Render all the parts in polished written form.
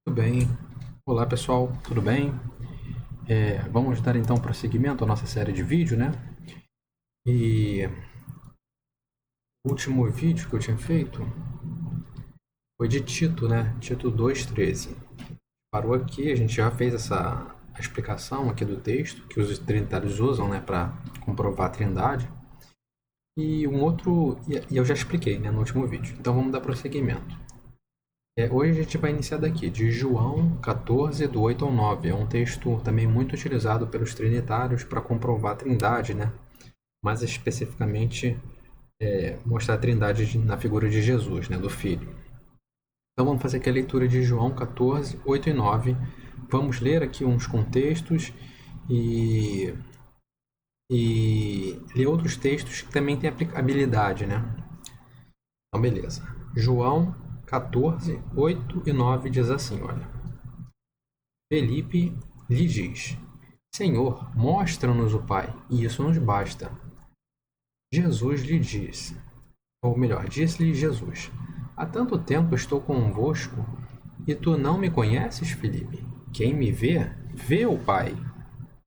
Tudo bem. Olá pessoal, tudo bem? Vamos dar então prosseguimento à nossa série de vídeo, né? E o último vídeo que eu tinha feito foi de Tito, né? Tito 2,13. Parou aqui, a gente já fez a explicação aqui do texto que os trinitários usam, né, para comprovar a trindade. E eu já expliquei, né, no último vídeo. Então vamos dar prosseguimento. Hoje a gente vai iniciar daqui, de João 14, do 8 ao 9. É um texto também muito utilizado pelos trinitários para comprovar a trindade, né? Mais especificamente, mostrar a trindade na figura de Jesus, né? Do Filho. Então vamos fazer aqui a leitura de João 14, 8 e 9. Vamos ler aqui uns contextos e, e ler outros textos que também têm aplicabilidade, né? Então, beleza. João 14, 8 e 9 diz assim, olha. Felipe lhe diz: Senhor, mostra-nos o Pai, e isso nos basta. Jesus lhe disse, ou melhor, disse-lhe Jesus: Há tanto tempo estou convosco, e tu não me conheces, Felipe? Quem me vê, vê o Pai.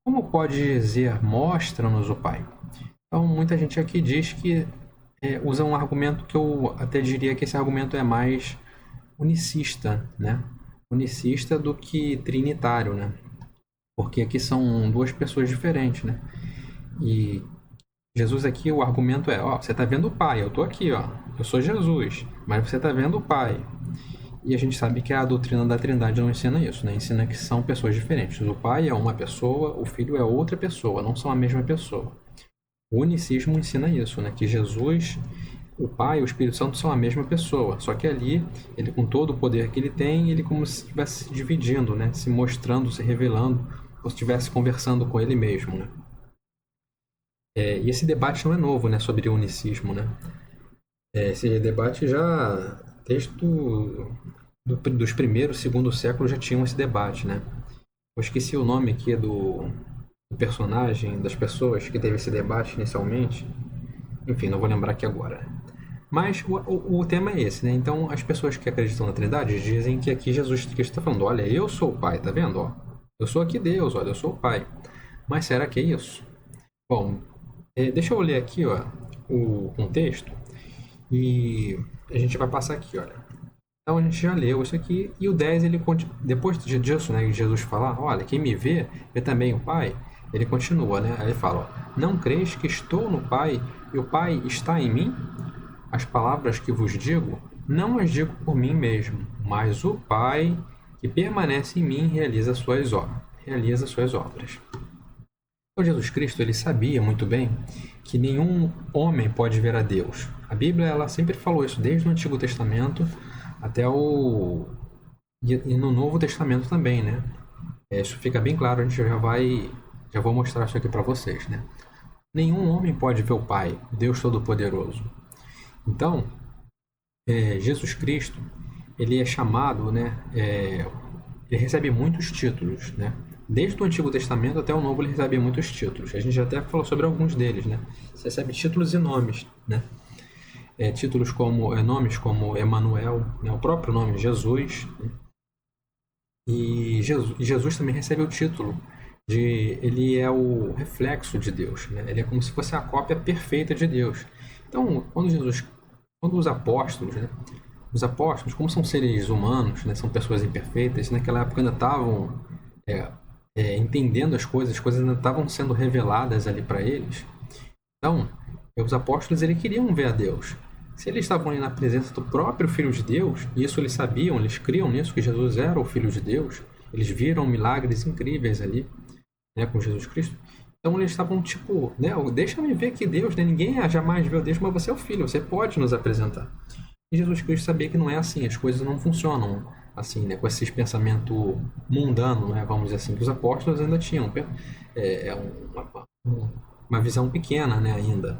Como pode dizer, mostra-nos o Pai? Então, muita gente aqui diz que usa um argumento que eu até diria que esse argumento é mais unicista, né? Unicista do que trinitário, né? Porque aqui são duas pessoas diferentes, né? E Jesus aqui, o argumento é, ó, você está vendo o Pai, eu estou aqui, ó, eu sou Jesus, mas você está vendo o Pai. E a gente sabe que a doutrina da Trindade não ensina isso, né? Ensina que são pessoas diferentes. O Pai é uma pessoa, o Filho é outra pessoa, não são a mesma pessoa. O unicismo ensina isso, né? Que Jesus, o Pai e o Espírito Santo são a mesma pessoa. Só que ali, ele com todo o poder que ele tem, ele como se estivesse se dividindo, né? Se mostrando, se revelando, ou se estivesse conversando com ele mesmo, né? E esse debate não é novo, né? Sobre o unicismo, né? Esse debate já, desde dos primeiros, segundo séculos já tinham esse debate, né? Eu esqueci o nome aqui do personagem, das pessoas que teve esse debate inicialmente. Enfim, não vou lembrar aqui agora. Mas o tema é esse, né? Então, as pessoas que acreditam na Trindade dizem que aqui Jesus Cristo está falando, olha, eu sou o Pai, tá vendo? Ó, eu sou aqui Deus, olha, eu sou o Pai. Mas será que é isso? Bom, deixa eu ler aqui, ó, o contexto e a gente vai passar aqui, olha. Então a gente já leu isso aqui e o 10 ele depois disso, né, Jesus falar, olha, quem me vê também o Pai. Ele continua, né? Aí ele fala, ó, não creis que estou no Pai e o Pai está em mim? As palavras que vos digo, não as digo por mim mesmo, mas o Pai que permanece em mim realiza suas obras. Então Jesus Cristo ele sabia muito bem que nenhum homem pode ver a Deus. A Bíblia ela sempre falou isso desde o Antigo Testamento até e no Novo Testamento também, né? Isso fica bem claro, a gente já vou mostrar isso aqui para vocês, né? Nenhum homem pode ver o Pai, Deus Todo-Poderoso. Então, Jesus Cristo, ele é chamado, né? Ele recebe muitos títulos, né? Desde o Antigo Testamento até o Novo ele recebe muitos títulos. A gente já até falou sobre alguns deles, né? Você recebe títulos e nomes, né? Títulos como nomes como Emanuel, né? O próprio nome Jesus, né? E Jesus também recebe o título de ele é o reflexo de Deus, né? Ele é como se fosse a cópia perfeita de Deus. Então, quando os apóstolos, né? Os apóstolos, como são seres humanos, né? São pessoas imperfeitas, naquela época ainda estavam entendendo as coisas ainda estavam sendo reveladas ali para eles. Então, os apóstolos eles queriam ver a Deus. Se eles estavam ali na presença do próprio Filho de Deus, e isso eles sabiam, eles criam nisso, que Jesus era o Filho de Deus, eles viram milagres incríveis ali, né, com Jesus Cristo. Então eles estavam tipo, né, deixa-me ver que Deus, né, ninguém jamais viu Deus, mas você é o Filho, você pode nos apresentar. E Jesus Cristo sabia que não é assim, as coisas não funcionam assim, né, com esse pensamento mundano, né, vamos dizer assim, que os apóstolos ainda tinham uma visão pequena, né, ainda.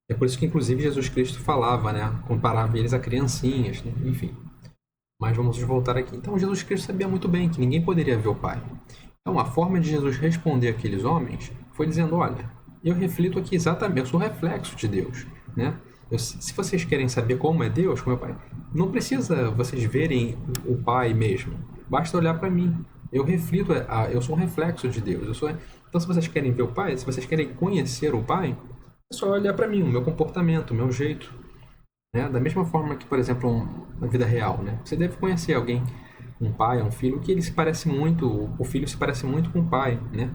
É por isso que, inclusive, Jesus Cristo falava, né? Comparava eles a criancinhas, né? Enfim. Mas vamos voltar aqui. Então, Jesus Cristo sabia muito bem que ninguém poderia ver o Pai. Então, a forma de Jesus responder aqueles homens foi dizendo, olha, eu reflito aqui exatamente, eu sou reflexo de Deus, né? Se vocês querem saber como é Deus, como é o Pai, não precisa vocês verem o Pai mesmo. Basta olhar para mim. Eu reflito, eu sou um reflexo de Deus. Então, se vocês querem ver o Pai, se vocês querem conhecer o Pai, é só olhar para mim, o meu comportamento, o meu jeito. Né? Da mesma forma que, por exemplo, na vida real, né? Você deve conhecer alguém, um pai, um filho, que ele se parece muito, o filho se parece muito com o pai, né?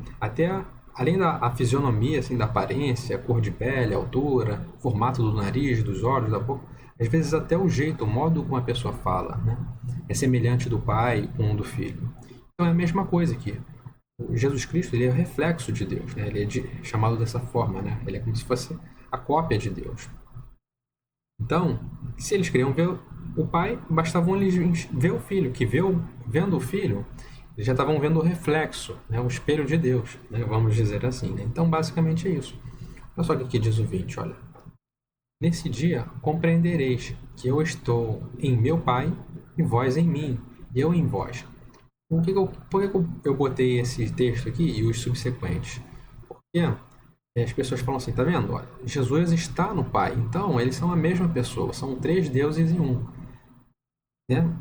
Além da fisionomia, assim, da aparência, a cor de pele, a altura, o formato do nariz, dos olhos, da boca, às vezes até o jeito, o modo como a pessoa fala, né? É semelhante do pai com o do filho. Então é a mesma coisa aqui. O Jesus Cristo, ele é o reflexo de Deus, né? Ele é chamado dessa forma, né? Ele é como se fosse a cópia de Deus. Então, se eles queriam ver o pai, bastavam eles ver o filho, que vendo o filho, eles já estavam vendo o reflexo, né, o espelho de Deus, né, vamos dizer assim. Né? Então, basicamente é isso. Olha só o que diz o 20, olha. Nesse dia compreendereis que eu estou em meu Pai e vós em mim, e eu em vós. Por que eu botei esse texto aqui e os subsequentes? Porque as pessoas falam assim, tá vendo? Olha, Jesus está no Pai, então eles são a mesma pessoa, são três deuses em um, né?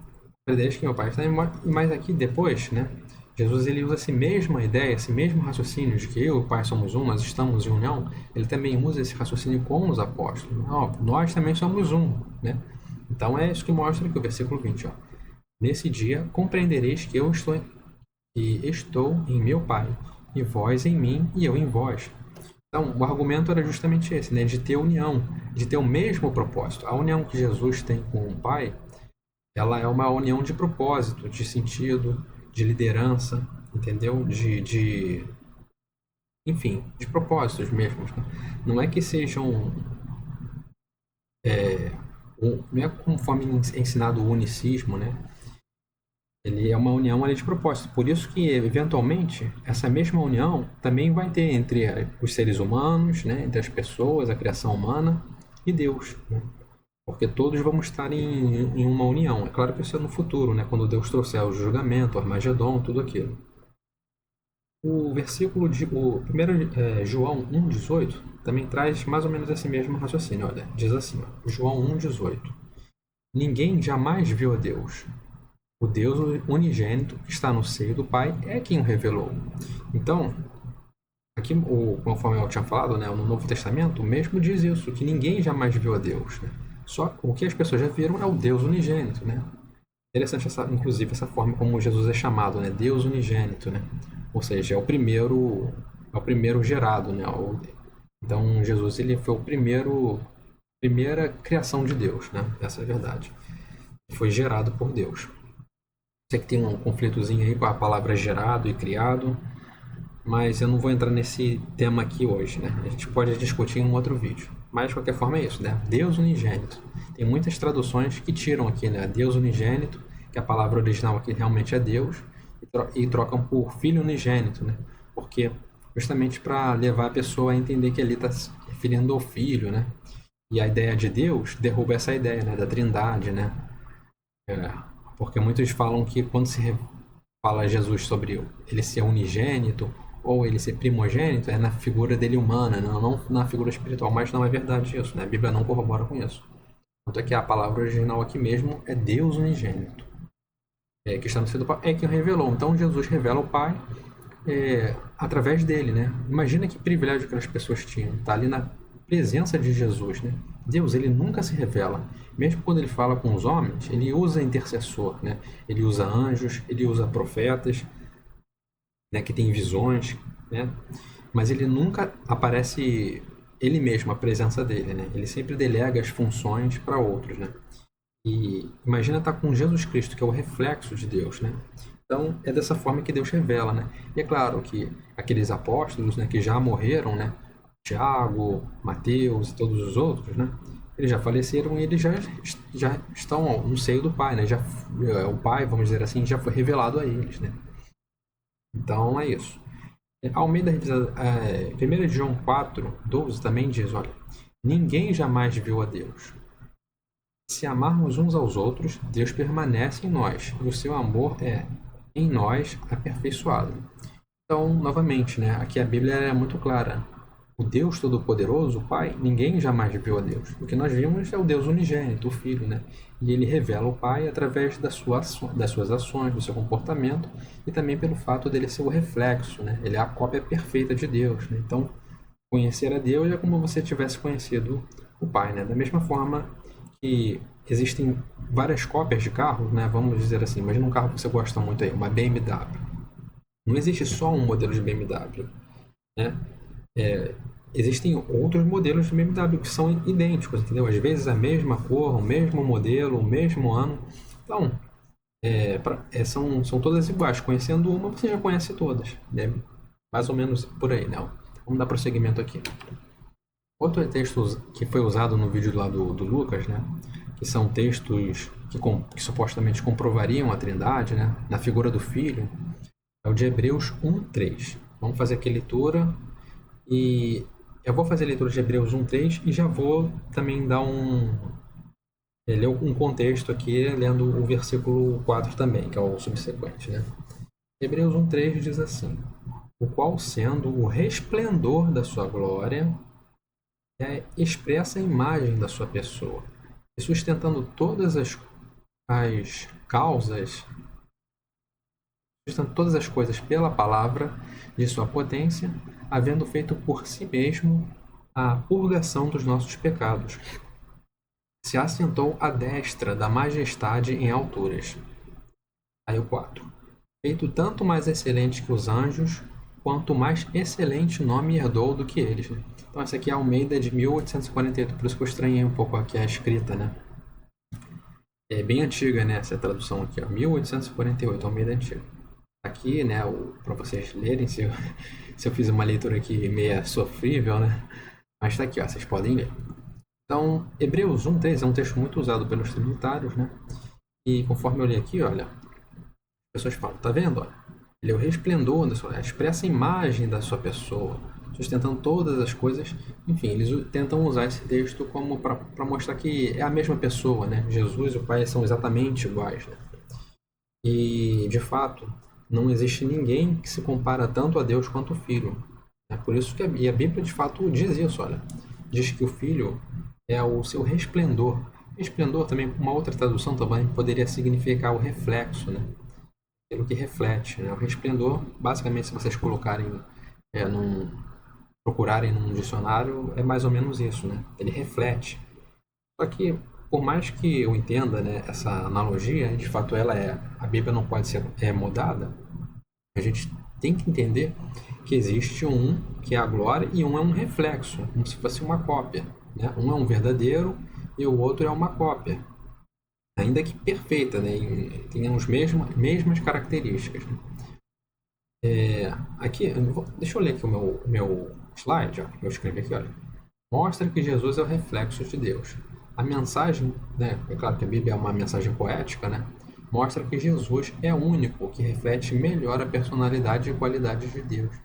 Desde que meu Pai está em mas aqui depois, né? Jesus ele usa essa mesma ideia, esse mesmo raciocínio de que eu e o Pai somos um, nós estamos em união, ele também usa esse raciocínio com os apóstolos. Ó, nós também somos um, né? Então é isso que mostra aqui o versículo 20, ó. Nesse dia compreendereis que eu estou em meu Pai, e vós em mim, e eu em vós. Então, o argumento era justamente esse, né? De ter união, de ter o mesmo propósito. A união que Jesus tem com o Pai, ela é uma união de propósito, de sentido, de liderança, entendeu? Enfim, de propósitos mesmos. Né? Não é que sejam, não é conforme é ensinado o unicismo, né? Ele é uma união ali de propósito. Por isso que, eventualmente, essa mesma união também vai ter entre os seres humanos, né? Entre as pessoas, a criação humana e Deus, né? Porque todos vamos estar em uma união. É claro que isso é no futuro, né? Quando Deus trouxer o julgamento, o Armagedon, tudo aquilo. O versículo o 1 João 1,18 também traz mais ou menos esse mesmo raciocínio. Olha, diz assim, ó, João 1,18. Ninguém jamais viu a Deus. O Deus unigênito que está no seio do Pai é quem o revelou. Então, aqui, conforme eu tinha falado, né, no Novo Testamento, o mesmo diz isso, que ninguém jamais viu a Deus. Né? Só o que as pessoas já viram é o Deus unigênito. Né? Interessante, inclusive, essa forma como Jesus é chamado, né? Deus unigênito. Né? Ou seja, é o primeiro gerado. Né? Então, Jesus ele foi primeira criação de Deus. Né? Essa é a verdade. Foi gerado por Deus. Sei que tem um conflitozinho aí com a palavra gerado e criado, mas eu não vou entrar nesse tema aqui hoje, né? A gente pode discutir em um outro vídeo. Mas, de qualquer forma, é isso, né? Deus unigênito. Tem muitas traduções que tiram aqui, né? Deus unigênito, que a palavra original aqui realmente é Deus, e trocam por Filho unigênito, né? Porque justamente para levar a pessoa a entender que ali está se referindo ao Filho, né? E a ideia de Deus derruba essa ideia, né? Da Trindade, né? Porque muitos falam que quando se fala Jesus sobre ele ser unigênito ou ele ser primogênito, é na figura dele humana, não na figura espiritual, mas não é verdade isso, né? A Bíblia não corrobora com isso. Tanto é que a palavra original aqui mesmo é Deus unigênito. Que está no seio do Pai, é quem revelou. Então Jesus revela o Pai através dele, né? Imagina que privilégio que as pessoas tinham, tá ali na presença de Jesus, né? Deus, ele nunca se revela. Mesmo quando ele fala com os homens, ele usa intercessor, né? Ele usa anjos, ele usa profetas, né, que tem visões, né? Mas ele nunca aparece ele mesmo, a presença dele, né? Ele sempre delega as funções para outros, né? E imagina estar com Jesus Cristo, que é o reflexo de Deus, né? Então, é dessa forma que Deus revela, né? E é claro que aqueles apóstolos, né, que já morreram, né? Tiago, Mateus e todos os outros, né? Eles já faleceram e eles já estão no seio do Pai, né? O Pai, vamos dizer assim, já foi revelado a eles, né? Então, é isso. Almeida, 1 João 4,12 também diz, olha, ninguém jamais viu a Deus. Se amarmos uns aos outros, Deus permanece em nós, e o seu amor é, em nós, aperfeiçoado. Então, novamente, né, aqui a Bíblia é muito clara. o Deus Todo-Poderoso, o Pai, ninguém jamais viu a Deus. O que nós vimos é o Deus unigênito, o Filho, né? E ele revela o Pai através das suas ações, do seu comportamento e também pelo fato dele ser o reflexo, né? Ele é a cópia perfeita de Deus, né? Então, conhecer a Deus é como você tivesse conhecido o Pai, né? Da mesma forma que existem várias cópias de carros, né? Vamos dizer assim, imagina um carro que você gosta muito aí, uma BMW. Não existe só um modelo de BMW, né? Existem outros modelos de BMW que são idênticos, entendeu? Às vezes a mesma cor, o mesmo modelo, o mesmo ano. Então, são todas iguais. Conhecendo uma, você já conhece todas. Né? Mais ou menos por aí, não. Vamos dar prosseguimento aqui. Outro texto que foi usado no vídeo lá do Lucas, né? Que são textos que supostamente comprovariam a Trindade, né? Na figura do Filho, é o de Hebreus 1:3. Vamos fazer aqui a leitura e eu vou fazer a leitura de Hebreus 1:3 e já vou também dar ler um contexto aqui, lendo o versículo 4 também, que é o subsequente, né? Hebreus 1:3 diz assim: o qual, sendo o resplendor da sua glória, é expressa imagem da sua pessoa, e sustentando todas as causas, sustentando todas as coisas pela palavra de sua potência, havendo feito por si mesmo a purgação dos nossos pecados, se assentou à destra da majestade em alturas. Aí o 4. Feito tanto mais excelente que os anjos, quanto mais excelente nome herdou do que eles. Né? Então essa aqui é a Almeida de 1848, por isso que eu estranhei um pouco aqui a escrita, né? É bem antiga, né, essa tradução aqui, ó, 1848, Almeida antiga. Aqui, né, para vocês lerem, se eu fiz uma leitura aqui meia sofrível, né? Mas tá aqui, ó, vocês podem ler. Então, Hebreus 1:3 é um texto muito usado pelos trinitários, né? E conforme eu li aqui, olha, as pessoas falam, tá vendo? Olha, ele é o resplendor da sua, a expressa imagem da sua pessoa, sustentando todas as coisas. Enfim, eles tentam usar esse texto como para mostrar que é a mesma pessoa, né? Jesus e o Pai são exatamente iguais, né? E, de fato, não existe ninguém que se compara tanto a Deus quanto o Filho. É por isso que a Bíblia, de fato, diz isso, olha. Diz que o Filho é o seu resplendor. Resplendor também, uma outra tradução também poderia significar o reflexo, né? Aquilo que reflete, né? O resplendor, basicamente, se vocês colocarem, é, num, procurarem num dicionário, é mais ou menos isso, né? Ele reflete. Só que, por mais que eu entenda, né, essa analogia, de fato a Bíblia não pode ser mudada, a gente tem que entender que existe um que é a glória e um é um reflexo, como se fosse uma cópia, né? Um é um verdadeiro e o outro é uma cópia, ainda que perfeita, né? E tem as mesmas características. Né? Aqui, deixa eu ler aqui o meu slide, ó, que eu escrevi aqui, olha. Mostra que Jesus é o reflexo de Deus. A mensagem, né, é claro que a Bíblia é uma mensagem poética, né, mostra que Jesus é o único que reflete melhor a personalidade e qualidade de Deus.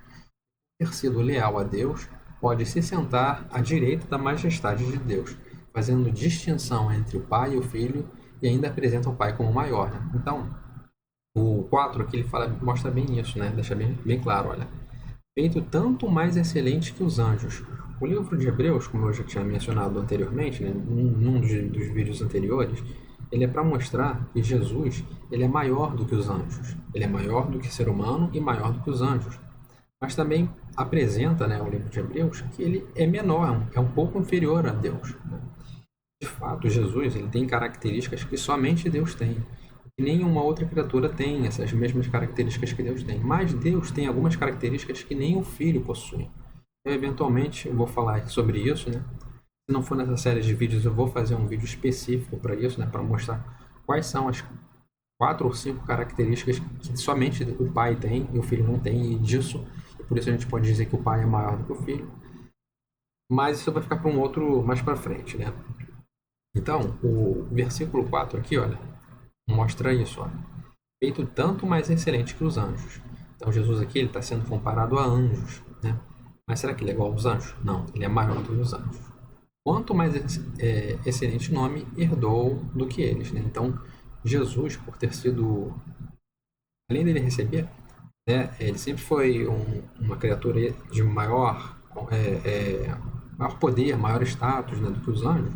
Ter sido leal a Deus, pode se sentar à direita da majestade de Deus, fazendo distinção entre o Pai e o Filho e ainda apresenta o Pai como maior. Né? Então, o 4 aqui ele mostra bem isso, né? Deixa bem claro, olha. Feito tanto mais excelente que os anjos. O livro de Hebreus, como eu já tinha mencionado anteriormente, né, num dos vídeos anteriores, ele é para mostrar que Jesus ele é maior do que os anjos. Ele é maior do que o ser humano e maior do que os anjos. Mas também apresenta, né, o livro de Hebreus, que ele é menor, é um pouco inferior a Deus. Né? De fato, Jesus ele tem características que somente Deus tem. E nenhuma outra criatura tem essas mesmas características que Deus tem. Mas Deus tem algumas características que nem o Filho possui. Eu, eventualmente, eu vou falar sobre isso, né? Se não for nessa série de vídeos, eu vou fazer um vídeo específico para isso, né? Para mostrar quais são as 4 ou 5 características que somente o pai tem e o filho não tem, e por isso a gente pode dizer que o pai é maior do que o filho. Mas isso vai ficar para um outro mais para frente, né? Então, o versículo 4 aqui, olha, mostra isso, olha. Feito tanto mais excelente que os anjos. Então, Jesus aqui ele está sendo comparado a anjos, né? Mas será que ele é igual aos anjos? Não, ele é maior do que os anjos. Quanto mais excelente nome herdou do que eles, né? Então, Jesus, por ter sido, além dele receber, né, ele sempre foi uma criatura de maior maior poder, maior status, né, do que os anjos,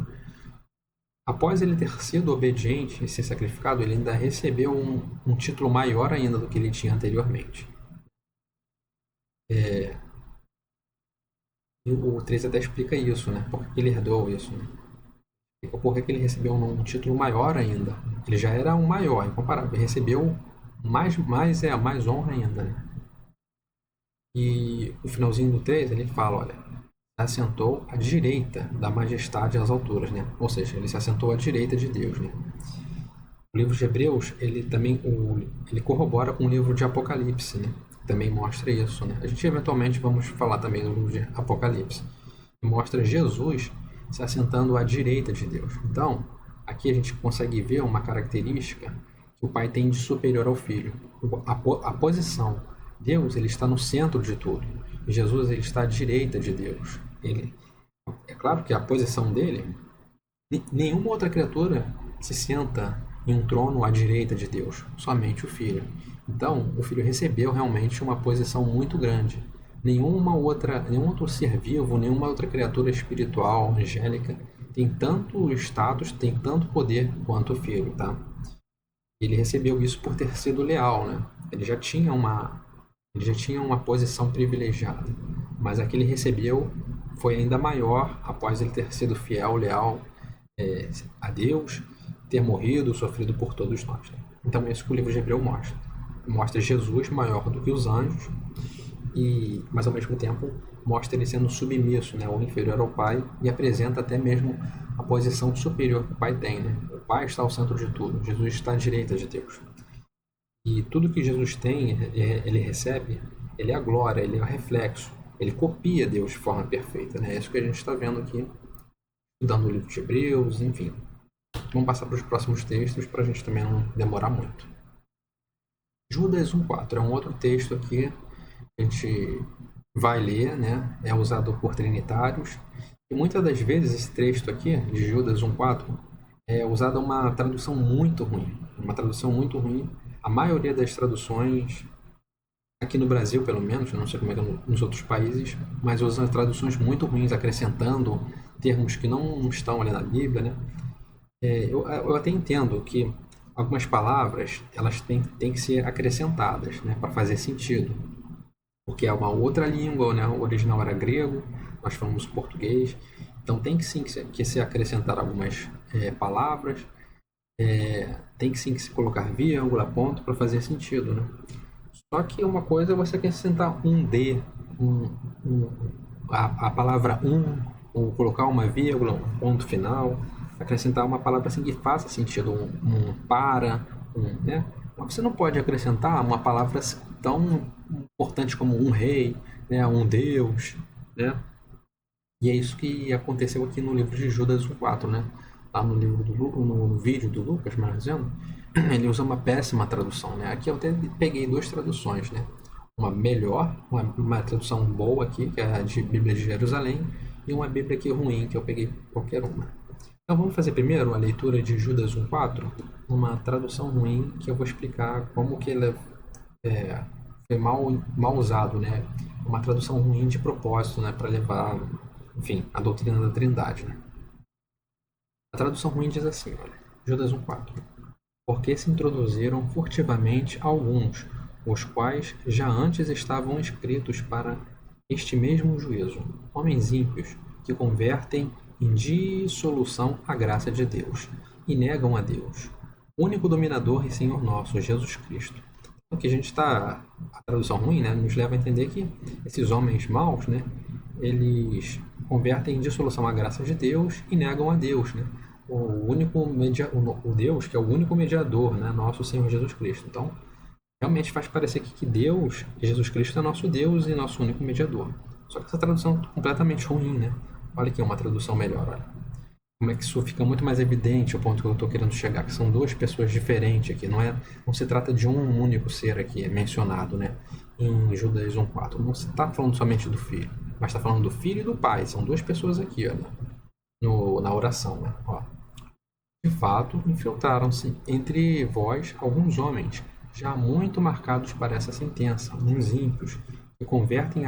após ele ter sido obediente e ser sacrificado, ele ainda recebeu um título maior ainda do que ele tinha anteriormente. E o 3 até explica isso, né? Por que ele herdou isso, né? Por que ele recebeu um título maior ainda. Ele já era um maior, incomparável. Ele recebeu mais honra ainda, né? E no finalzinho do 3 ele fala, olha, assentou à direita da majestade às alturas, né? Ou seja, ele se assentou à direita de Deus, né? O livro de Hebreus, ele também ele corrobora com o livro de Apocalipse, né? Também mostra isso, né? A gente eventualmente vamos falar também do livro de Apocalipse. Mostra Jesus se assentando à direita de Deus. Então, aqui a gente consegue ver uma característica que o Pai tem de superior ao Filho. A posição. Deus, ele está no centro de tudo. E Jesus, ele está à direita de Deus. É claro que a posição dele, nenhuma outra criatura se senta em um trono à direita de Deus, somente o Filho. Então, o Filho recebeu realmente uma posição muito grande. Nenhum outro ser vivo, nenhuma outra criatura espiritual, angélica, tem tanto status, tem tanto poder quanto o Filho, tá? Ele recebeu isso por ter sido leal, né? Ele já tinha uma posição privilegiada, mas a que ele recebeu foi ainda maior após ele ter sido fiel, leal a Deus, ter morrido, sofrido por todos nós. Né? Então, isso que o livro de Hebreu mostra. Mostra Jesus maior do que os anjos, mas ao mesmo tempo mostra ele sendo submisso, né, ou inferior ao Pai, e apresenta até mesmo a posição superior que o Pai tem. Né? O Pai está ao centro de tudo, Jesus está à direita de Deus. E tudo que Jesus tem, ele recebe, ele é a glória, ele é o reflexo, ele copia Deus de forma perfeita. Né? É isso que a gente está vendo aqui, estudando o livro de Hebreus, enfim. Vamos passar para os próximos textos para a gente também não demorar muito. Judas 1,4 é um outro texto aqui que a gente vai ler, né? É usado por trinitários. E muitas das vezes esse texto aqui, de Judas 1,4, é usado uma tradução muito ruim. Uma tradução muito ruim. A maioria das traduções, aqui no Brasil pelo menos, eu não sei como é que é nos outros países, mas usam traduções muito ruins, acrescentando termos que não estão ali na Bíblia, né? Eu até entendo que algumas palavras elas têm que ser acrescentadas, né, para fazer sentido, porque é uma outra língua, né? O original era grego, nós falamos português, então tem que sim que ser acrescentar algumas palavras, tem que sim que se colocar vírgula, ponto para fazer sentido, né? Só que uma coisa é você acrescentar um D, a palavra ou colocar uma vírgula, um ponto final, acrescentar uma palavra assim que faça sentido, né? Mas você não pode acrescentar uma palavra tão importante como um rei, né? Um Deus, né? E é isso que aconteceu aqui no livro de Judas 1,4, né? Lá no livro no vídeo do Lucas, melhor dizendo, ele usa uma péssima tradução, né? Aqui eu até peguei duas traduções, né? Uma melhor, uma tradução boa aqui, que é a de Bíblia de Jerusalém, e uma Bíblia aqui ruim, que eu peguei qualquer uma. Então vamos fazer primeiro a leitura de Judas 1,4, uma tradução ruim, que eu vou explicar como que ela foi mal usado, né? Uma tradução ruim de propósito, né? Para levar, enfim, a doutrina da Trindade, né? A tradução ruim diz assim, olha, Judas 1,4. Porque se introduziram furtivamente alguns, os quais já antes estavam escritos para este mesmo juízo, homens ímpios, que convertem em dissolução a graça de Deus, e negam a Deus, único dominador e Senhor nosso, Jesus Cristo. Aqui a gente está, a tradução ruim, né, nos leva a entender que esses homens maus, né, eles convertem em dissolução a graça de Deus e negam a Deus, né, o Deus que é o único mediador, né, nosso Senhor Jesus Cristo. Então, realmente faz parecer que Deus, Jesus Cristo é nosso Deus e nosso único mediador. Só que essa tradução é completamente ruim, né? Olha aqui uma tradução melhor, olha. Como é que isso fica muito mais evidente o ponto que eu estou querendo chegar, que são duas pessoas diferentes aqui, não se trata de um único ser aqui mencionado, né? Em Judas 1,4. Não se está falando somente do filho, mas está falando do filho e do pai. São duas pessoas aqui, olha, na oração, né? Ó. De fato, infiltraram-se entre vós alguns homens, já muito marcados para essa sentença, uns ímpios, que convertem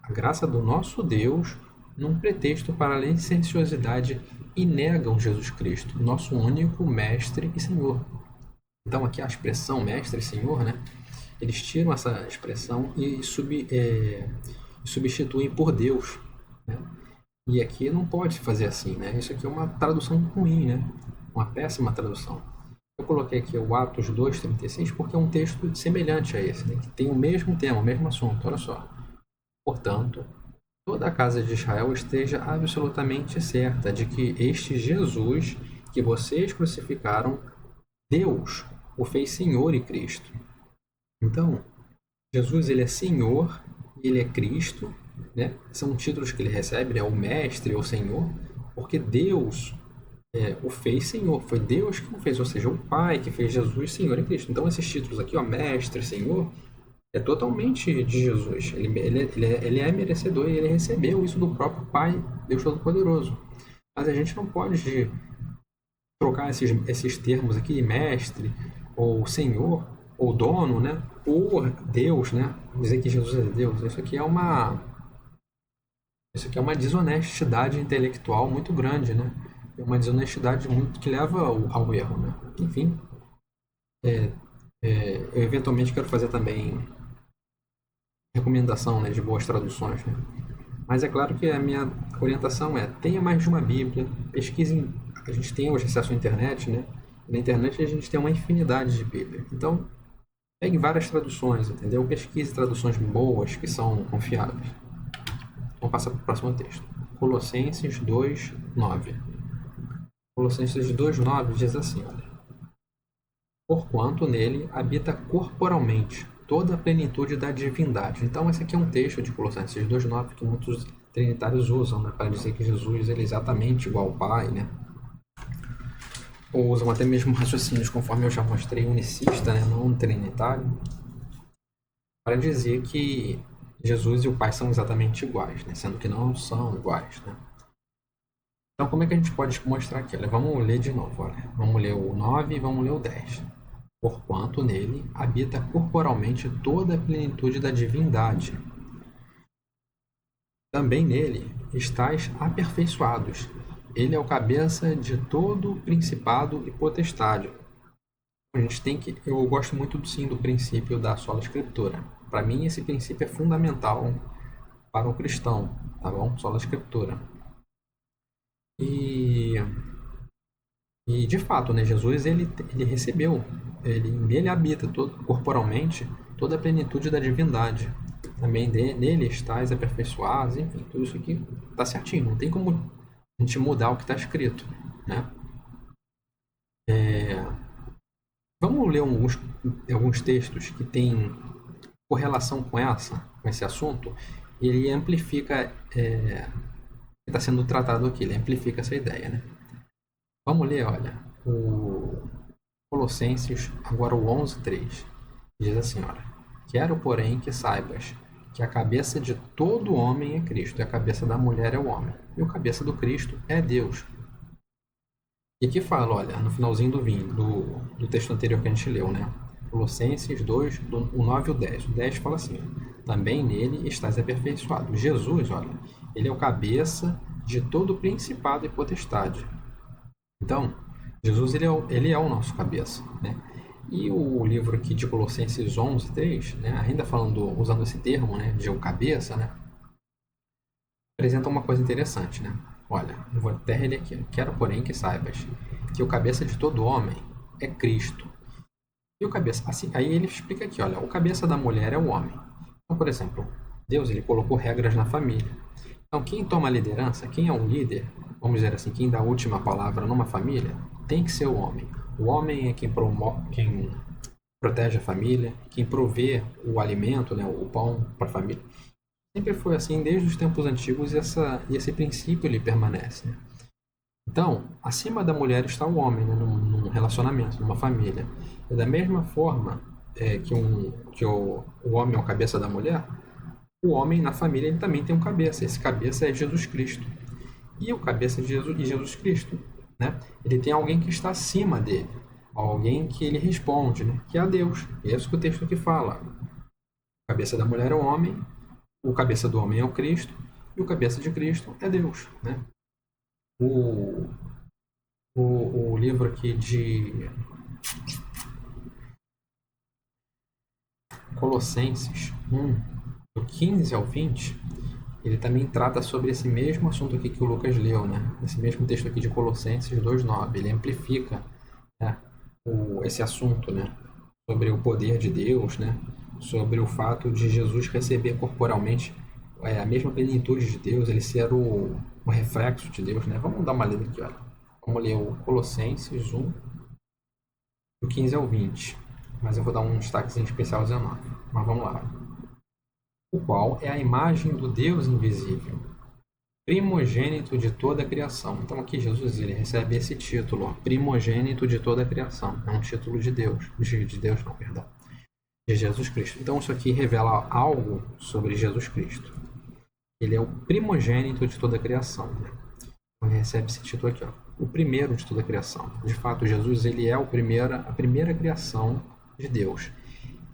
a graça do nosso Deus num pretexto para a licenciosidade e negam Jesus Cristo, nosso único mestre e Senhor. Então aqui a expressão mestre e Senhor, né? Eles tiram essa expressão e substituem por Deus, né? E aqui não pode fazer assim, né? Isso aqui é uma tradução ruim, né? Uma péssima tradução. Eu coloquei aqui o Atos 2:36 porque é um texto semelhante a esse, né? Que tem o mesmo tema, o mesmo assunto. Olha só. Portanto, toda a casa de Israel esteja absolutamente certa de que este Jesus que vocês crucificaram, Deus o fez Senhor e Cristo. Então, Jesus, ele é Senhor, ele é Cristo, né? São títulos que ele recebe, né? O Mestre ou Senhor, porque Deus o fez Senhor. Foi Deus que o fez, ou seja, o Pai que fez Jesus Senhor e Cristo. Então, esses títulos aqui, ó, Mestre, Senhor, é totalmente de Jesus. Ele é merecedor e ele recebeu isso do próprio Pai, Deus Todo-Poderoso. Mas a gente não pode trocar esses termos aqui, mestre, ou senhor, ou dono, né? Por Deus, né? Dizer que Jesus é Deus. Isso aqui é uma desonestidade intelectual muito grande, né? É uma desonestidade muito que leva ao erro, né? Enfim, eu eventualmente quero fazer também recomendação, né, de boas traduções, né? Mas é claro que a minha orientação é: tenha mais de uma Bíblia, pesquise. A gente tem hoje acesso à internet, né? Na internet a gente tem uma infinidade de Bíblia. Então, pegue várias traduções, entendeu? Pesquise traduções boas que são confiáveis. Vamos passar para o próximo texto. Colossenses 2:9. Colossenses 2:9 diz assim, olha: porquanto nele habita corporalmente toda a plenitude da divindade. Então, esse aqui é um texto de Colossenses 2:9 que muitos trinitários usam, né, para dizer que Jesus ele é exatamente igual ao Pai, né? Ou usam até mesmo raciocínios, conforme eu já mostrei, unicista, né, não trinitário, para dizer que Jesus e o Pai são exatamente iguais, né, sendo que não são iguais, né? Então, como é que a gente pode mostrar aqui? Olha, vamos ler de novo. Olha. Vamos ler o 9 e vamos ler o 10. Porquanto nele habita corporalmente toda a plenitude da divindade. Também nele estáis aperfeiçoados. Ele é o cabeça de todo principado e potestade. A gente tem que... Eu gosto muito, sim, do princípio da sola escritura. Para mim, esse princípio é fundamental para o cristão, tá bom? Sola escritura. E de fato, né, Jesus ele recebeu, nele habita corporalmente toda a plenitude da divindade. Também nele estáis aperfeiçoados, enfim, tudo isso aqui está certinho. Não tem como a gente mudar o que está escrito, né? Vamos ler alguns textos que têm correlação com esse assunto, e ele amplifica, que está sendo tratado aqui, ele amplifica essa ideia, né? Vamos ler, olha, o Colossenses, agora o 11:3. Diz assim, olha: quero, porém, que saibas que a cabeça de todo homem é Cristo, e a cabeça da mulher é o homem, e o cabeça do Cristo é Deus. E aqui fala, olha, no finalzinho do texto anterior que a gente leu, né? Colossenses 2, o 9 e o 10. O 10 fala assim: também nele estás aperfeiçoado. Jesus, olha, ele é o cabeça de todo principado e potestade. Então, Jesus ele é o nosso cabeça, né? E o livro aqui de Colossenses 11:3, né, ainda usando esse termo, né, de o cabeça, né, apresenta uma coisa interessante, né? Olha, eu vou até reler aqui. Quero, porém, que saibas que o cabeça de todo homem é Cristo. E o cabeça, assim, aí ele explica aqui, olha, o cabeça da mulher é o homem. Então, por exemplo, Deus ele colocou regras na família. Então, quem toma a liderança, quem é o líder, vamos dizer assim, quem dá a última palavra numa família, tem que ser o homem. O homem é quem protege a família, quem provê o alimento, né, o pão para a família. Sempre foi assim desde os tempos antigos e esse princípio ele permanece, né? Então, acima da mulher está o homem, né, num relacionamento, numa família. E da mesma forma que o homem é o cabeça da mulher, o homem na família ele também tem um cabeça. Esse cabeça é Jesus Cristo. E o cabeça de Jesus Cristo, né? Ele tem alguém que está acima dele, alguém que ele responde, né? Que é a Deus. E é isso que o texto aqui fala. A cabeça da mulher é o homem, O cabeça do homem é o Cristo e o cabeça de Cristo é Deus, né? O, o livro aqui de Colossenses 1, do 15 ao 20, ele também trata sobre esse mesmo assunto aqui que o Lucas leu, né? Esse mesmo texto aqui de Colossenses 2:9, ele amplifica, né, esse assunto, né? Sobre o poder de Deus, né? Sobre o fato de Jesus receber corporalmente a mesma plenitude de Deus, ele ser o reflexo de Deus, né? Vamos dar uma lida aqui, olha. Vamos ler o Colossenses 1, do 15 ao 20. Mas eu vou dar um destaque especial ao 19. Mas vamos lá. O qual é a imagem do Deus invisível, primogênito de toda a criação. Então aqui Jesus ele recebe esse título, primogênito de toda a criação. É um título de Deus, de Deus não, perdão, de Jesus Cristo. Então isso aqui revela algo sobre Jesus Cristo. Ele é o primogênito de toda a criação, né? Então, ele recebe esse título aqui, ó, o primeiro de toda a criação. De fato, Jesus ele é a primeira criação de Deus.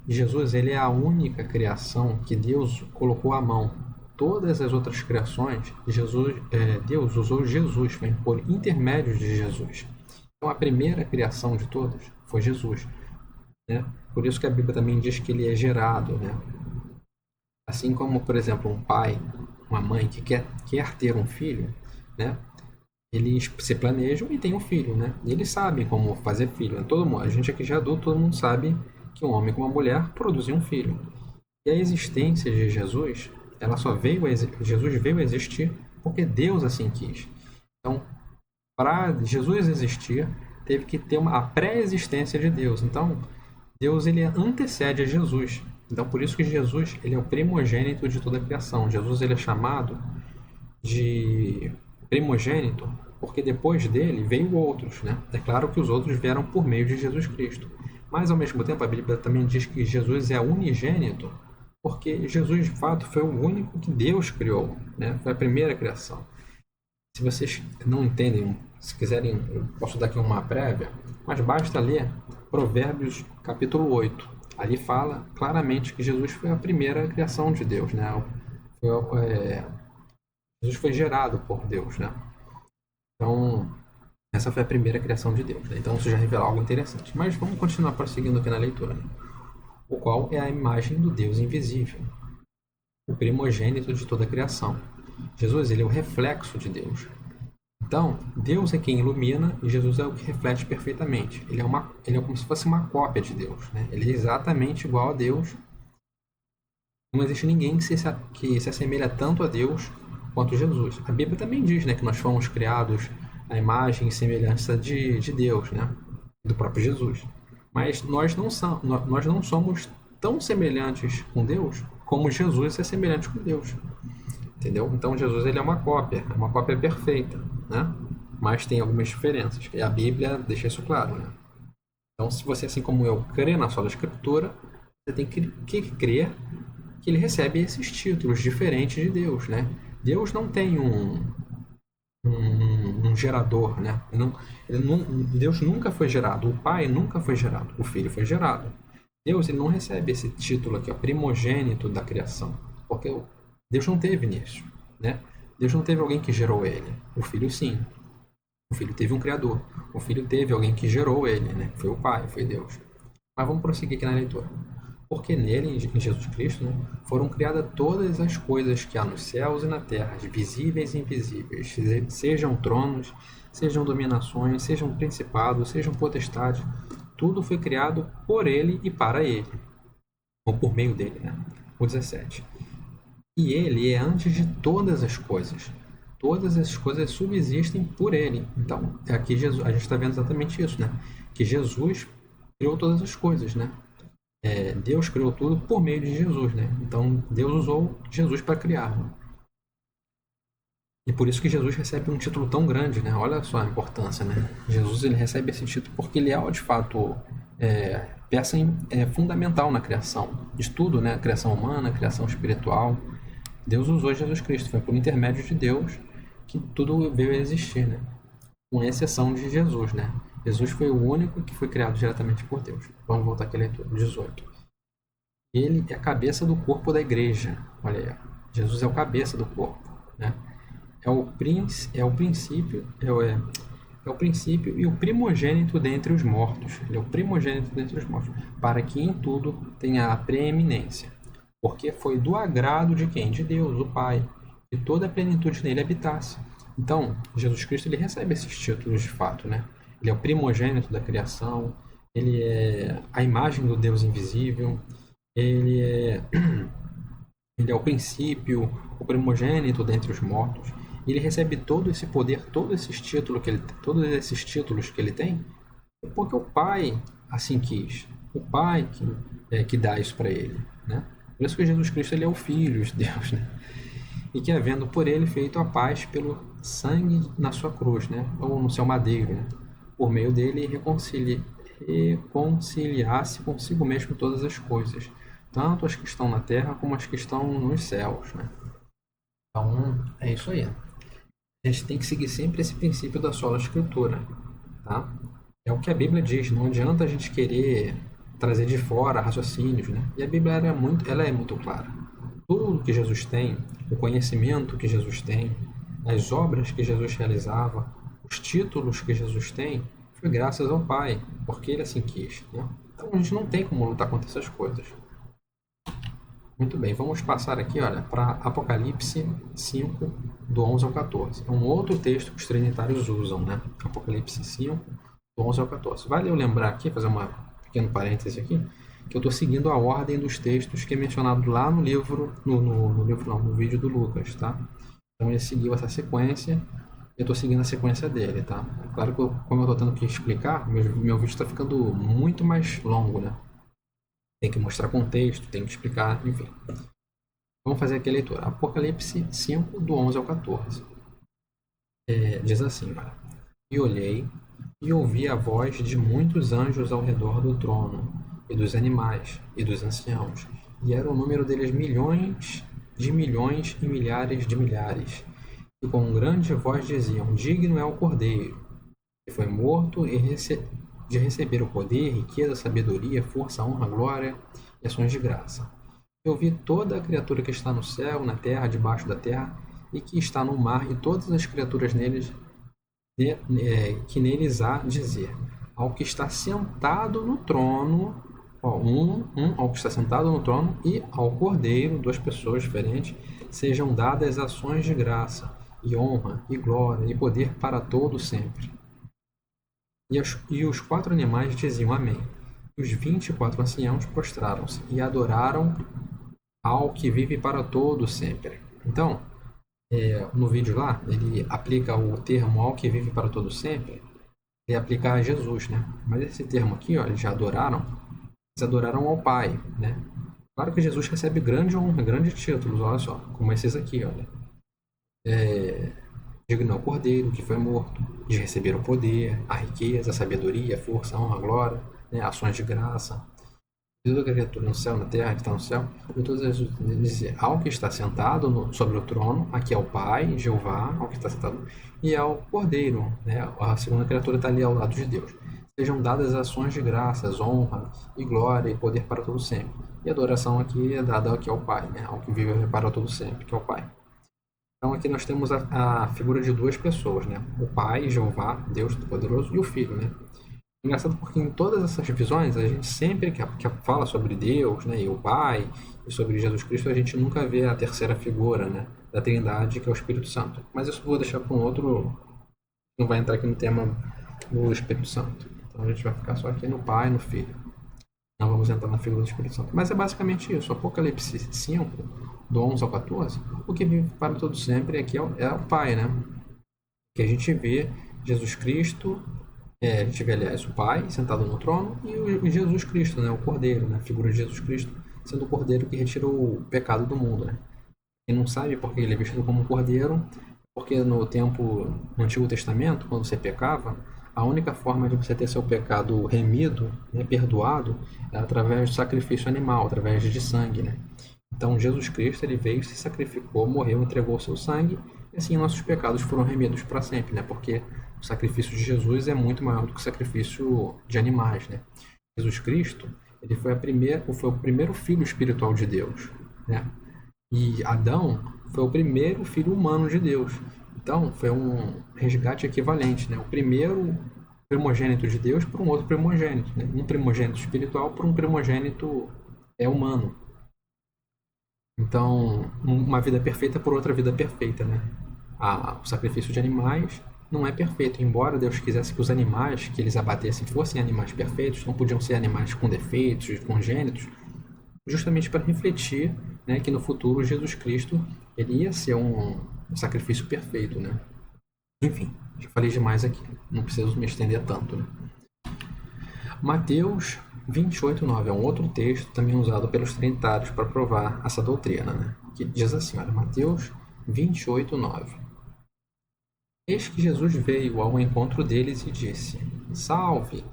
E Jesus ele é a única criação que Deus colocou à mão. Todas as outras criações, Deus usou Jesus por intermédio de Jesus. Então a primeira criação de todas foi Jesus, né? Por isso que a Bíblia também diz que ele é gerado, né? Assim como, por exemplo, um pai, uma mãe que quer ter um filho, né? Eles se planejam e têm um filho, né? E eles sabem como fazer filho, né? Todo mundo, a gente aqui já é adulto, todo mundo sabe que um homem com uma mulher produzem um filho. E a existência de Jesus, ela só veio Jesus veio a existir porque Deus assim quis. Então, para Jesus existir, teve que ter a pré-existência de Deus. Então, Deus ele antecede a Jesus. Então, por isso que Jesus ele é o primogênito de toda a criação. Jesus ele é chamado de primogênito porque depois dele veio outros, né? É claro que os outros vieram por meio de Jesus Cristo. Mas, ao mesmo tempo, a Bíblia também diz que Jesus é unigênito porque Jesus, de fato, foi o único que Deus criou, né? Foi a primeira criação. Se vocês não entendem, se quiserem, eu posso dar aqui uma prévia, mas basta ler Provérbios capítulo 8. Ali fala claramente que Jesus foi a primeira criação de Deus, né? Jesus foi gerado por Deus, né? Então, essa foi a primeira criação de Deus, né? Então, isso já revela algo interessante. Mas vamos continuar prosseguindo aqui na leitura, né? O qual é a imagem do Deus invisível, o primogênito de toda a criação. Jesus ele é o reflexo de Deus. Então, Deus é quem ilumina e Jesus é o que reflete perfeitamente. Ele é como se fosse uma cópia de Deus, né? Ele é exatamente igual a Deus. Não existe ninguém que se assemelha tanto a Deus quanto Jesus. A Bíblia também diz, né, que nós fomos criados à imagem e semelhança de Deus, né? Do próprio Jesus. Mas nós não somos tão semelhantes com Deus como Jesus é semelhante com Deus. Entendeu? Então Jesus ele é uma cópia perfeita, né? Mas tem algumas diferenças. E a Bíblia deixa isso claro, né? Então, se você, assim como eu, crê na sola Escritura, você tem que crer que ele recebe esses títulos diferentes de Deus, né? Deus não tem um gerador, né? Deus nunca foi gerado, o Pai nunca foi gerado, o Filho foi gerado. Deus ele não recebe esse título aqui, ó, primogênito da criação, porque Deus não teve início, né? Deus não teve alguém que gerou ele. O Filho sim. O Filho teve um Criador. O Filho teve alguém que gerou ele, né? Foi o Pai, foi Deus. Mas vamos prosseguir aqui na leitura. Porque nele, em Jesus Cristo, né, foram criadas todas as coisas que há nos céus e na terra, visíveis e invisíveis, sejam tronos, sejam dominações, sejam principados, sejam potestades, tudo foi criado por ele e para ele, ou por meio dele, né? O 17. E ele é antes de todas as coisas. Todas as coisas subsistem por ele. Então, aqui Jesus, a gente está vendo exatamente isso, né? Que Jesus criou todas as coisas, né? Deus criou tudo por meio de Jesus, né? Então Deus usou Jesus para criar, né? E por isso que Jesus recebe um título tão grande, né? Olha só a importância, né? Jesus ele recebe esse título porque ele é de fato peça fundamental na criação de tudo, né? Criação humana, criação espiritual. Deus usou Jesus Cristo, foi por intermédio de Deus que tudo veio a existir, né? Com exceção de Jesus, né? Jesus foi o único que foi criado diretamente por Deus. Vamos voltar aqui à leitura, 18. Ele é a cabeça do corpo da igreja. Olha aí. Jesus é o cabeça do corpo, né? É o princípio, é o princípio e o primogênito dentre os mortos. Ele é o primogênito dentre os mortos, para que em tudo tenha a preeminência. Porque foi do agrado de quem? De Deus, o Pai, que toda a plenitude nele habitasse. Então, Jesus Cristo ele recebe esses títulos de fato, né? Ele é o primogênito da criação, ele é a imagem do Deus invisível, ele é, ele é o princípio, o primogênito dentre os mortos. Ele recebe todo esse poder, todos esses títulos que ele tem, porque o Pai assim quis. O Pai que dá isso para ele, né? Por isso que Jesus Cristo ele é o Filho de Deus, né? E que havendo por ele feito a paz pelo sangue na sua cruz, né? Ou no seu madeiro, né? Por meio dele reconciliasse consigo mesmo todas as coisas, tanto as que estão na terra como as que estão nos céus, né? Então, é isso aí. A gente tem que seguir sempre esse princípio da sola escritura, tá? É o que a Bíblia diz, não adianta a gente querer trazer de fora raciocínios, né? E a Bíblia ela é muito clara. Tudo que Jesus tem, o conhecimento que Jesus tem, as obras que Jesus realizava, os títulos que Jesus tem, foi graças ao Pai, porque ele assim quis, né? Então a gente não tem como lutar contra essas coisas. Muito bem, vamos passar aqui, olha, para Apocalipse 5, do 11 ao 14. É um outro texto que os trinitários usam, né? Apocalipse 5, do 11 ao 14. Vale eu lembrar aqui, fazer uma pequeno parêntese aqui, que eu estou seguindo a ordem dos textos que é mencionado lá no livro, no vídeo do Lucas, tá? Então ele seguiu essa sequência, eu estou seguindo a sequência dele, tá? É claro que como eu estou tendo que explicar, meu vídeo está ficando muito mais longo, né? Tem que mostrar contexto, tem que explicar, enfim. Vamos fazer aqui a leitura. Apocalipse 5, do 11 ao 14. Diz assim, olha. E olhei, e ouvi a voz de muitos anjos ao redor do trono, e dos animais, e dos anciãos. E era o número deles milhões e milhares de milhares. E com grande voz diziam, digno é o Cordeiro, que foi morto de receber o poder, riqueza, sabedoria, força, honra, glória e ações de graça. Eu vi toda a criatura que está no céu, na terra, debaixo da terra, e que está no mar, e todas as criaturas que neles há dizer, ao que está sentado no trono, ao que está sentado no trono, e ao Cordeiro, duas pessoas diferentes, sejam dadas ações de graça, e honra, e glória, e poder para todo sempre. E os 4 animais diziam amém. E os 24 anciãos prostraram-se e adoraram ao que vive para todo sempre. Então, no vídeo lá, ele aplica o termo ao que vive para todo sempre, ele aplica a Jesus, né? Mas esse termo aqui, ó, eles adoraram ao Pai, né? Claro que Jesus recebe grande honra, grandes títulos, olha só, como esses aqui, olha. Digno é o Cordeiro, que foi morto, de receber o poder, a riqueza, a sabedoria, a força, a honra, a glória, né? Ações de graça. Toda criatura no céu, na terra, que está no céu, e todas as dizer, ao que está sentado sobre o trono, aqui é o Pai, Jeová, ao que está sentado, e ao Cordeiro, né? A segunda criatura está ali ao lado de Deus. Sejam dadas ações de graças, honra e glória e poder para todo sempre. E a adoração aqui é dada aqui ao Pai, né? Ao que vive para todo sempre, que é o Pai. Então aqui nós temos a figura de duas pessoas, né? O Pai, Jeová, Deus Todo-Poderoso, e o Filho, né? Engraçado porque em todas essas visões, a gente sempre que fala sobre Deus, né, e o Pai, e sobre Jesus Cristo, a gente nunca vê a terceira figura, né, da Trindade, que é o Espírito Santo. Mas isso eu vou deixar para um outro, não vai entrar aqui no tema do Espírito Santo. Então a gente vai ficar só aqui no Pai e no Filho. Não vamos entrar na figura do Espírito Santo. Mas é basicamente isso. Apocalipse 5, do 11 ao 14, o que vive para todo sempre aqui é o Pai, né? Que a gente vê Jesus Cristo, a gente vê, aliás, o Pai sentado no trono e o Jesus Cristo, né? O Cordeiro, né? A figura de Jesus Cristo sendo o Cordeiro que retirou o pecado do mundo, né? Quem não sabe porque ele é vestido como um Cordeiro, porque no Antigo Testamento, quando você pecava, a única forma de você ter seu pecado remido, né, perdoado, é através do sacrifício animal, através de sangue, né? Então Jesus Cristo ele veio, se sacrificou, morreu, entregou o seu sangue, e assim nossos pecados foram remidos para sempre, né? Porque o sacrifício de Jesus é muito maior do que o sacrifício de animais, né? Jesus Cristo ele foi o primeiro filho espiritual de Deus, né? E Adão foi o primeiro filho humano de Deus. Então, foi um resgate equivalente, né? O primeiro primogênito de Deus por um outro primogênito, né? Um primogênito espiritual por um primogênito humano. Então, uma vida perfeita por outra vida perfeita, né? O sacrifício de animais não é perfeito. Embora Deus quisesse que os animais que eles abatessem fossem animais perfeitos, não podiam ser animais com defeitos, congênitos, justamente para refletir, né, que no futuro Jesus Cristo ele ia ser um sacrifício perfeito, né? Enfim, já falei demais aqui, não preciso me estender tanto, né? Mateus 28:9 é um outro texto também usado pelos trinitários para provar essa doutrina, né? Que diz assim, olha, Mateus 28:9. Eis que Jesus veio ao encontro deles e disse: Salve!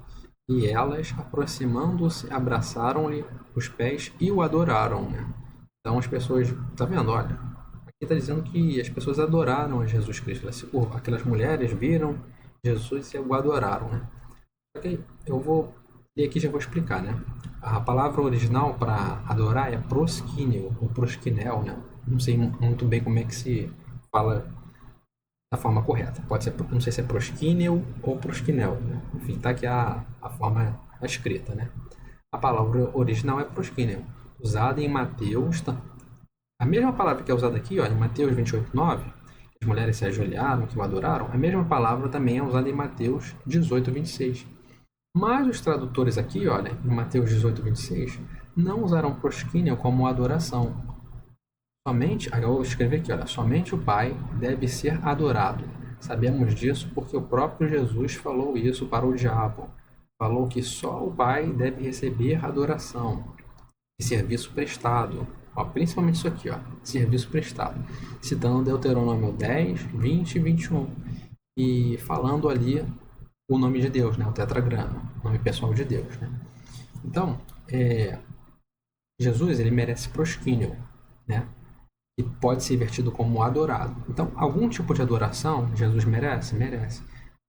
E elas, aproximando-se, abraçaram-lhe os pés e o adoraram, né? Então as pessoas, tá vendo? Olha, aqui está dizendo que as pessoas adoraram a Jesus Cristo. Aquelas mulheres viram Jesus e o adoraram, né? Ok, eu vou ler aqui e já vou explicar, né? A palavra original para adorar é proskíneo, ou proskinel, né? Não sei muito bem como é que se fala da forma correta. Pode ser, não sei se é proskíneo ou proskinel, né? Enfim, tá aqui a forma escrita, né? A palavra original é proskíneo, usada em Mateus, a mesma palavra que é usada aqui, ó, em Mateus 28:9, que as mulheres se ajoelharam, que o adoraram, a mesma palavra também é usada em Mateus 18:26. Mas os tradutores aqui, olha, em Mateus 18:26, não usaram proskíneo como adoração. Somente, eu vou escrever aqui, olha, somente o Pai deve ser adorado. Sabemos disso porque o próprio Jesus falou isso para o diabo. Falou que só o Pai deve receber adoração e serviço prestado. Ó, principalmente isso aqui, ó, serviço prestado. Citando Deuteronômio 10, 20 e 21. E falando ali o nome de Deus, né, o tetragrama, o nome pessoal de Deus. Né? Então, Jesus ele merece proskínio, né? E pode ser vertido como adorado. Então, algum tipo de adoração Jesus merece? Merece.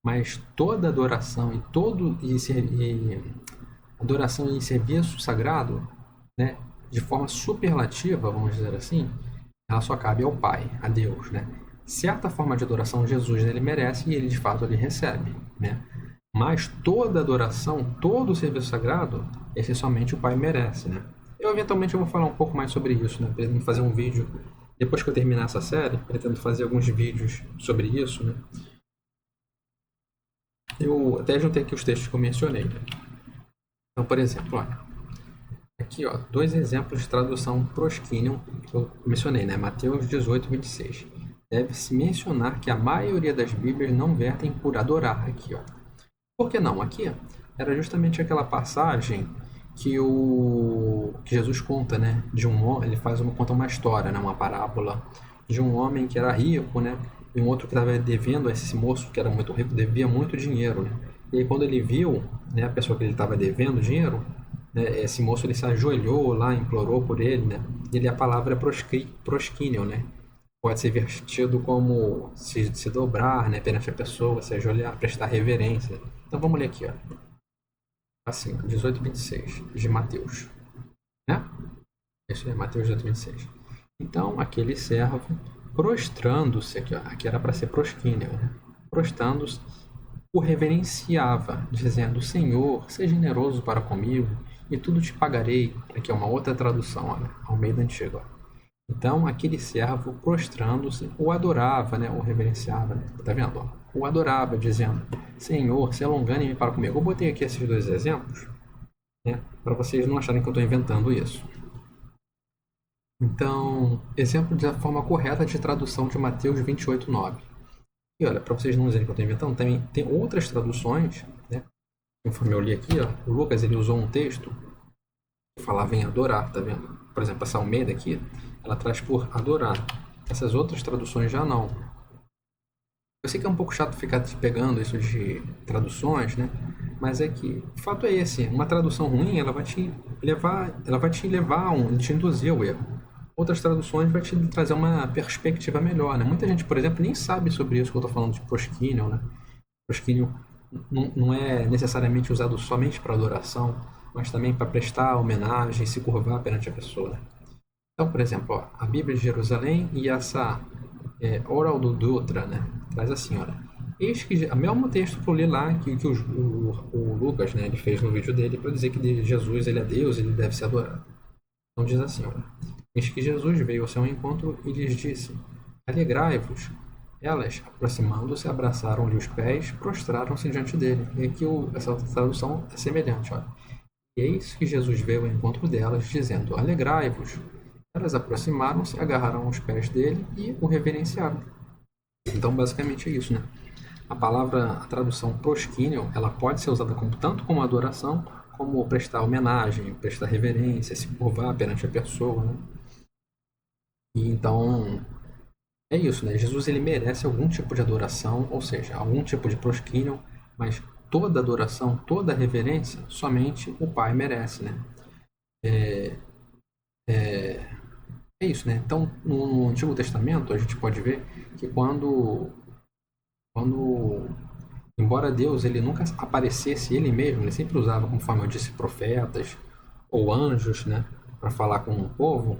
Mas toda adoração adoração e serviço sagrado, né, de forma superlativa, vamos dizer assim, ela só cabe ao Pai, a Deus, né? Certa forma de adoração Jesus ele merece e ele de fato ele recebe, né? Mas toda adoração, todo o serviço sagrado, esse somente o Pai merece, né? Eu eventualmente vou falar um pouco mais sobre isso, né? Pretendo fazer um vídeo depois que eu terminar essa série, pretendo fazer alguns vídeos sobre isso, né? Eu até juntei aqui os textos que eu mencionei. Né? Então, por exemplo, olha, aqui, ó, dois exemplos de tradução proskinion que eu mencionei, né? Mateus 18:26. Deve-se mencionar que a maioria das Bíblias não vertem por adorar aqui, ó. Por que não? Aqui era justamente aquela passagem que Jesus conta, né? De um homem, ele conta uma história, né? Uma parábola de um homem que era rico, né? E um outro que estava devendo a esse moço que era muito rico, devia muito dinheiro, né? E aí quando ele viu, né, a pessoa que ele estava devendo dinheiro, né, esse moço ele se ajoelhou lá, implorou por ele, né? E ele, a palavra é proskínio, né? Pode ser vertido como se dobrar, né, perante a pessoa, se ajoelhar, prestar reverência. Então vamos ler aqui, ó. Assim, 18:26 de Mateus, né? Isso é Mateus 18:26. Então aquele servo, prostrando-se aqui, ó, aqui era para ser proskíneo, né? Prostrando-se, o reverenciava, dizendo: Senhor, seja generoso para comigo e tudo te pagarei. Aqui é uma outra tradução, olha, Almeida Antiga. Então aquele servo, prostrando-se, o adorava, né? O reverenciava, né? Tá vendo? Ó? O adorava, dizendo: Senhor, se alongane-me para comigo. Eu botei aqui esses dois exemplos, né? Para vocês não acharem que eu estou inventando isso. Então, exemplo da forma correta de tradução de Mateus 28:9. E olha, para vocês não dizerem que eu estou inventando, também tem outras traduções, né? Conforme eu li aqui, ó, o Lucas ele usou um texto que falava em adorar, tá vendo? Por exemplo, essa Almeida aqui, ela traz por adorar. Essas outras traduções já não. Eu sei que é um pouco chato ficar te pegando isso de traduções, né? Mas é que o fato é esse, uma tradução ruim, ela vai te te induzir ao erro. Outras traduções vai te trazer uma perspectiva melhor, né? Muita gente, por exemplo, nem sabe sobre isso que eu estou falando de proskínio, né? Proskínio não é necessariamente usado somente para adoração, mas também para prestar homenagem, se curvar perante a pessoa, né? Então, por exemplo, ó, a Bíblia de Jerusalém e essa Oral do Dutra, né? Traz assim, olha. Eis que o mesmo texto que eu li lá, que o Lucas, né, ele fez no vídeo dele para dizer que Jesus ele é Deus, ele deve ser adorado. Então diz assim, olha. Eis que Jesus veio ao seu encontro e lhes disse: Alegrai-vos. Elas, aproximando-se, abraçaram-lhe os pés, prostraram-se diante dele. E aqui essa tradução é semelhante, olha. Eis que Jesus veio ao encontro delas, dizendo: Alegrai-vos. Elas aproximaram-se, agarraram os pés dele e o reverenciaram. Então, basicamente é isso, né? A tradução proskinion, ela pode ser usada tanto como adoração, como prestar homenagem, prestar reverência, se curvar perante a pessoa, né? E então, é isso, né? Jesus ele merece algum tipo de adoração, ou seja, algum tipo de proskinion, mas toda adoração, toda reverência, somente o Pai merece, né? É isso, né? Então, no Antigo Testamento, a gente pode ver que quando embora Deus ele nunca aparecesse ele mesmo, ele sempre usava, conforme eu disse, profetas ou anjos, né, para falar com o povo,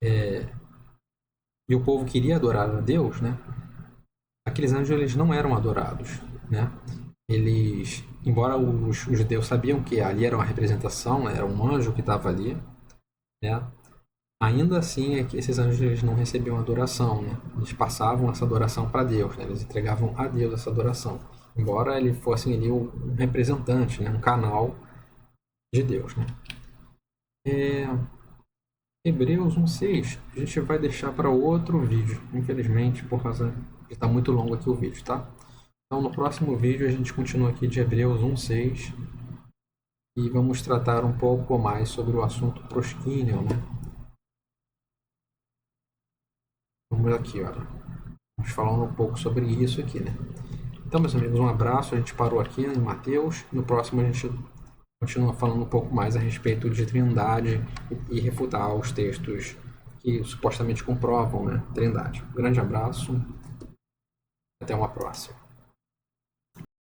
e o povo queria adorar a Deus, né? Aqueles anjos eles não eram adorados, né? Eles, embora os judeus sabiam que ali era uma representação, era um anjo que estava ali, né? Ainda assim, é que esses anjos eles não recebiam adoração, né? Eles passavam essa adoração para Deus, né? Eles entregavam a Deus essa adoração, embora ele fosse ali um representante, né? Um canal de Deus, né? Hebreus 1:6 a gente vai deixar para outro vídeo, infelizmente, por causa de estar muito longo aqui o vídeo, tá? Então, no próximo vídeo a gente continua aqui de Hebreus 1:6 e vamos tratar um pouco mais sobre o assunto proskinion, né? Vamos aqui, olha. Vamos falando um pouco sobre isso aqui, né? Então, meus amigos, um abraço. A gente parou aqui em Mateus. No próximo, a gente continua falando um pouco mais a respeito de Trindade e refutar os textos que supostamente comprovam, né, Trindade. Um grande abraço. Até uma próxima.